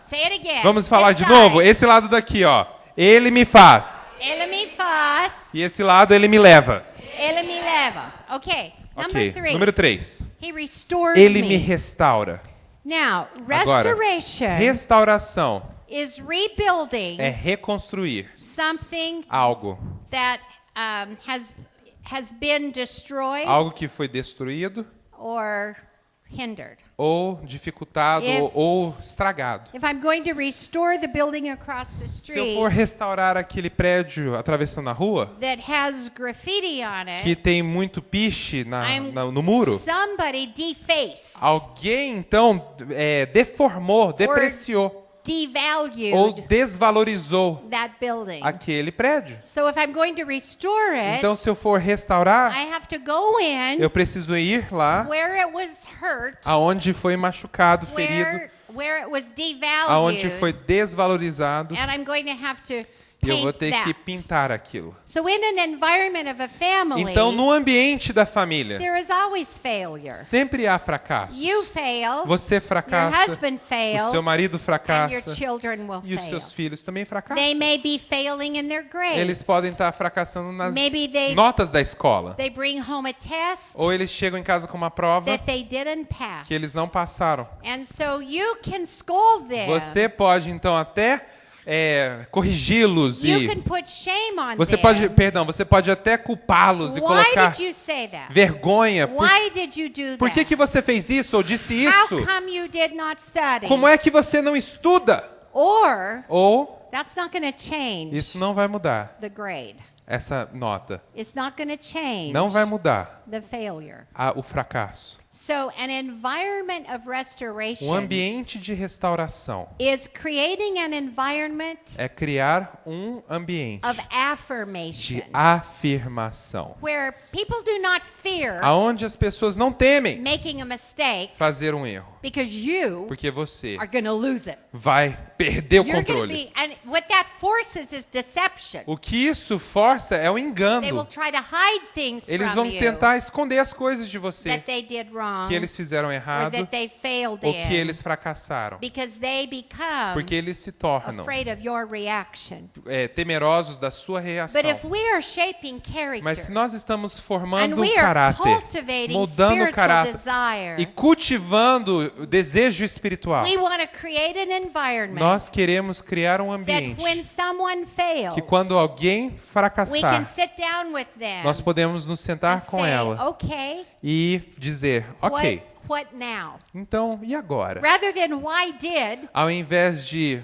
Say it again. Vamos falar This de novo? side. Esse lado daqui, ó. Ele me faz Ele me faz. e esse lado ele me leva. Ele me leva. Okay. Number Ok. 3. Número 3. He restores Ele me me. restaura. Now, Agora, restoration restauração is rebuilding é reconstruir something algo. that has been destroyed Algo que foi destruído or hindered. ou dificultado ou estragado. If I'm going to restore the building across the Se eu for street restaurar aquele prédio atravessando a rua, that has graffiti on que it, tem muito piche I'm no muro, somebody defaced, alguém então deformou, depreciou ou devalued desvalorizou that building. aquele prédio. So if I'm going to restore it, Então, se eu for restaurar, I have to go in eu preciso ir lá where it was hurt, aonde foi machucado, ferido, where it was aonde foi devalued, desvalorizado, and I'm going to have to e eu vou paint ter que that. pintar aquilo. So in an environment of a family, Então, no ambiente da família, there is always failure. sempre há fracassos. You fail, Você your fracassa, husband o fails, seu marido and your fracassa children will e os fail. seus filhos também They fracassam. may be failing in their grades. Eles podem estar fracassando nas Maybe they- notas da escola. They bring home a test Ou eles chegam em casa com uma prova that they didn't pass. que eles não passaram. And so you can scold them. Você pode, então, até corrigi-los You e can put shame on você them. você pode até culpá-los e Why colocar did you say that? vergonha. Why did you do Por that? que você fez isso ou disse How isso? come you did not study? Como é que você não estuda? Or Ou that's not going to change isso não vai mudar, the grade. essa nota. It's not going to change Não vai mudar the failure. o fracasso. So an environment of Um restoration ambiente de restauração is creating an environment é criar um ambiente of de affirmation afirmação, where people do not fear aonde as pessoas não temem making a mistake fazer um erro, because you porque você are going to lose it. vai perder o You're going to controle. be, and what that forces is deception. O que isso força é o They will engano. try to hide things Eles from vão you tentar esconder as coisas de você that they did wrong que eles fizeram or errado that they failed ou que in eles fracassaram, because they become porque eles se tornam afraid of your reaction. temerosos da sua reação. But if we are shaping Mas se character nós estamos and formando we um are caráter, cultivating moldando o spiritual caráter e desire, cultivando o desejo espiritual, we want to create an environment nós queremos criar um that ambiente when someone fails, que quando alguém we can fracassar, sit down with them nós podemos nos sentar and com say, ela okay, e dizer, ok, what now? então e agora? Rather than why did Ao invés de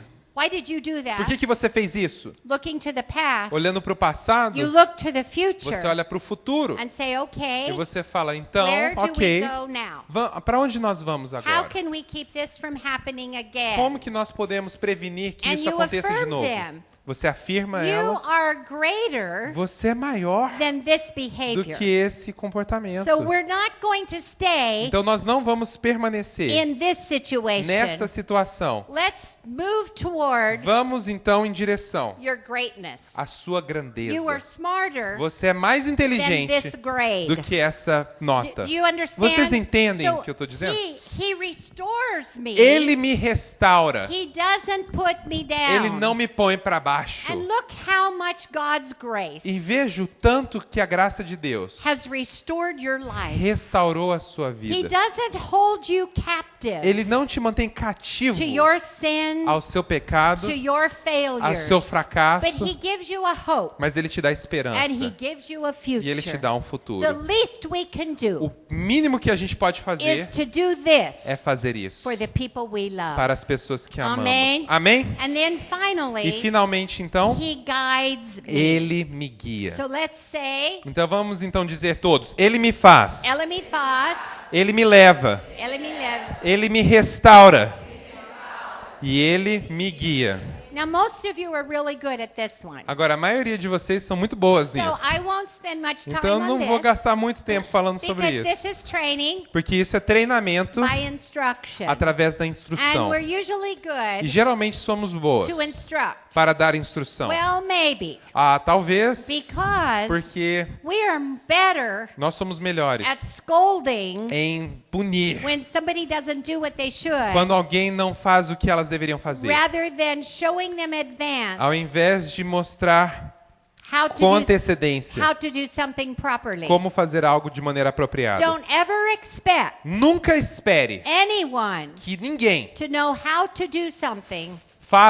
you do that? por que você fez isso? Looking to the past, Olhando para o passado, you look to the future você olha para o futuro and say, okay, e você fala, então, where do ok, we go now? para onde nós vamos How agora? can we keep this from happening again? Como que nós podemos prevenir que And isso you aconteça de affirm novo? them. Você afirma You ela, are greater você é maior than this do behavior. que esse comportamento. So we're not going to stay Então nós não vamos permanecer in this situation. nessa situação. Let's move toward Vamos então em direção your greatness. à sua grandeza. You are smarter Você é mais than inteligente this grade. do que essa nota. Do you understand? Vocês entendem So o que eu estou dizendo? He restores me. Ele me restaura. He doesn't put me down. Ele não me põe para baixo. And look how much God's grace E vejo tanto que a graça de Deus has restored your life. restaurou a sua He vida. doesn't hold you captive Ele não te mantém cativo to your sin, ao seu pecado, to your ao failures. seu But fracasso, he gives you a hope mas Ele te dá and he esperança gives you a future. e Ele te dá um The futuro. least we can do O mínimo que a gente pode is fazer to do this é fazer isso for the people we love. para as pessoas que amamos. Amém. Amém? And then E finally, finalmente, então, he guides me. Ele me guia. So let's say, Então vamos então dizer todos: Ele me faz, ela me faz, Ele me leva, ela me leva. Ele me restaura e Ele me guia. Now, most of you are really good at this one. Agora, a maioria de vocês são muito boas So nisso. I won't spend much time Então eu não on vou this gastar muito tempo falando sobre because this isso. is training Porque isso é treinamento by instruction. através da And instrução. we're usually E good geralmente somos boas to instruct. para dar instrução. Well, maybe. Talvez Because porque we are better nós somos melhores at scolding em punir when somebody doesn't do what they should quando alguém não faz o que elas deveriam fazer, rather than showing them advance ao invés de mostrar how com to do, antecedência how to do something properly. como fazer algo de maneira apropriada. Don't ever expect Nunca espere anyone que ninguém to know how to do something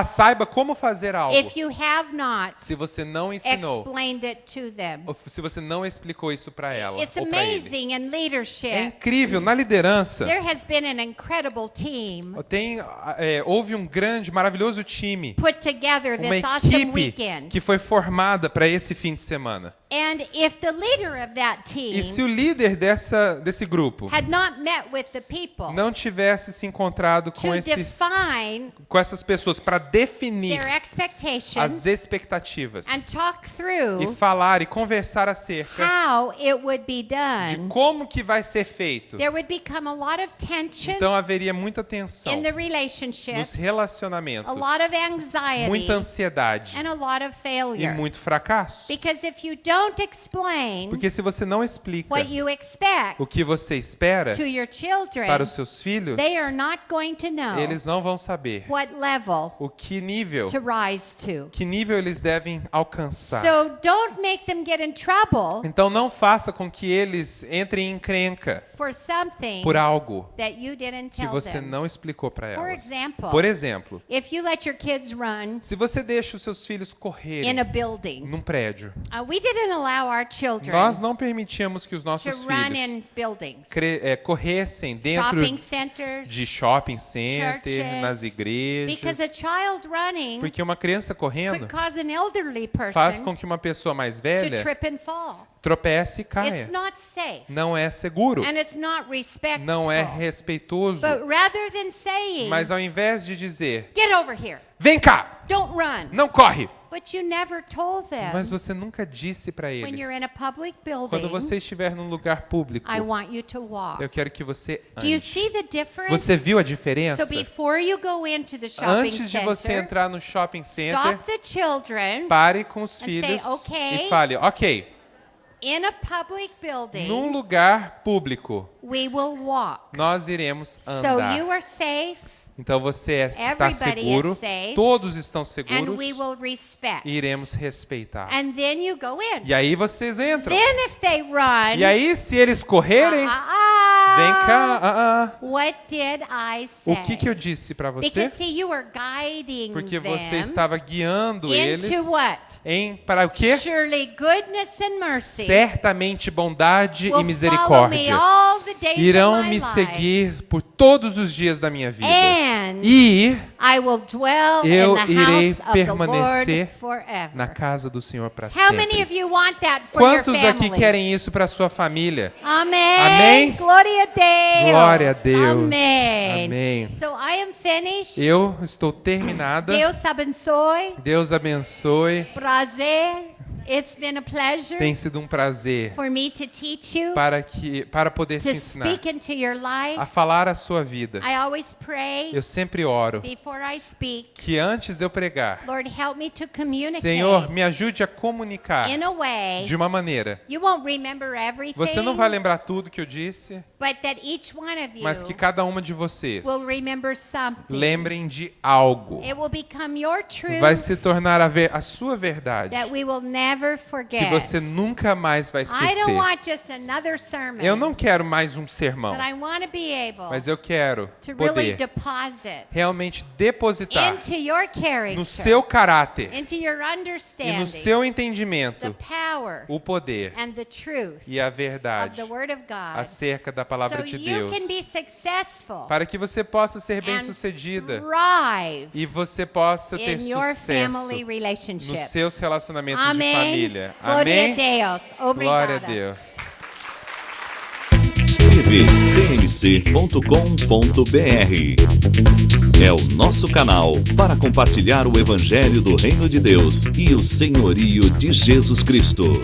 Saiba como fazer algo. if you have not Se você não ensinou, explained it to them. ou se você não explicou isso para ela It's ou para ele. amazing in É leadership. incrível, na liderança, There has been an incredible team houve um grande, maravilhoso time, put together uma this awesome equipe weekend. que foi formada para esse fim de semana. And if the leader of that E se team o líder desse grupo had not met with the people não tivesse se encontrado to com, define com essas pessoas para definir their as expectations expectativas and talk e through falar e conversar acerca how it would be de done, como que vai ser feito, there would become a lot of tension então haveria muita tensão in the nos relationships, relacionamentos, a lot of anxiety, muita ansiedade and a lot of e failure. muito fracasso. Because if you don't explain Porque se você não explica what you expect o que você espera to your children, para os seus filhos, they are not going to know eles não vão saber what level o que nível eles devem alcançar. So don't make them get in trouble Então não faça com que eles entrem em encrenca for something por algo that you didn't que tell você them. não explicou para For elas. example, Por exemplo, if you let your kids run se você deixa os seus filhos in correrem a building, num prédio, we didn't allow our children nós não permitíamos que os to nossos run filhos in buildings, corressem dentro shopping centers, de shopping center, churches, nas igrejas, because a child running porque uma criança correndo could cause an elderly faz person com que uma pessoa mais to velha trip and fall. tropece e caia. It's not safe, Não é seguro, and it's not respectful. não é respeitoso. But rather than saying, Mas ao invés de dizer, get over here, vem cá, don't run, não corre, but you never told them mas você nunca disse para when you're in eles, a public quando building, você estiver num lugar público, I want you to walk. eu quero que você Do you ande. see the difference? Você viu a diferença? So before you go into the shopping Antes de você center, entrar no shopping center, stop the children pare com os and filhos say, "Okay." e fale, ok, in a public building. num lugar público, We will walk. nós iremos So andar. you are safe, Então você está Everybody seguro, is safe, todos estão and seguros we will respect. e iremos respeitar. And then you go in. E aí vocês entram. Then if they run, E aí, se eles correrem, vem cá, What did I say? o que eu disse para você? Because see, you were guiding Porque você them estava guiando eles into what? para o quê? Surely goodness and mercy Certamente bondade will e misericórdia follow me all the days irão of my me life. seguir por todos os dias da minha vida. And E I will dwell eu in the irei house of the permanecer Lord forever. na casa do Senhor para How many sempre. of you want that for Quantos your aqui families? querem isso para sua família? Amém. Amém? Glória a Deus. Glória a Deus. Amém. Amém. So I am finished. Eu estou terminada. Deus abençoe. Deus abençoe. Prazer. It's been a pleasure Tem sido um prazer for me to teach you, para poder te to ensinar speak into your life. a falar a sua vida. I always pray Eu sempre oro before I speak, que antes de eu pregar, Lord, help me to communicate Senhor, me ajude a comunicar in a way de uma maneira. you won't remember everything, Você não vai lembrar tudo que eu disse, but that each one of you mas que cada uma de vocês will remember something. lembrem de algo. It will become your truth Vai se tornar a sua verdade, that we will never forget. que você nunca mais vai I don't esquecer. want just another sermon, Eu não quero mais um sermão, but I want to be able mas eu quero to really poder deposit realmente depositar into your character, no seu caráter into your e understanding, no seu the entendimento power o poder and the truth e a of verdade the Word of God, acerca da palavra so de you Deus, can be successful para que você possa ser and bem-sucedida thrive e você possa ter in your sucesso family nos relationships. seus relacionamentos Amém. de família. Glória a Amém? Deus. Obrigada. Glória a Deus. tvcmc.com.br é o nosso canal para compartilhar o Evangelho do Reino de Deus e o senhorio de Jesus Cristo.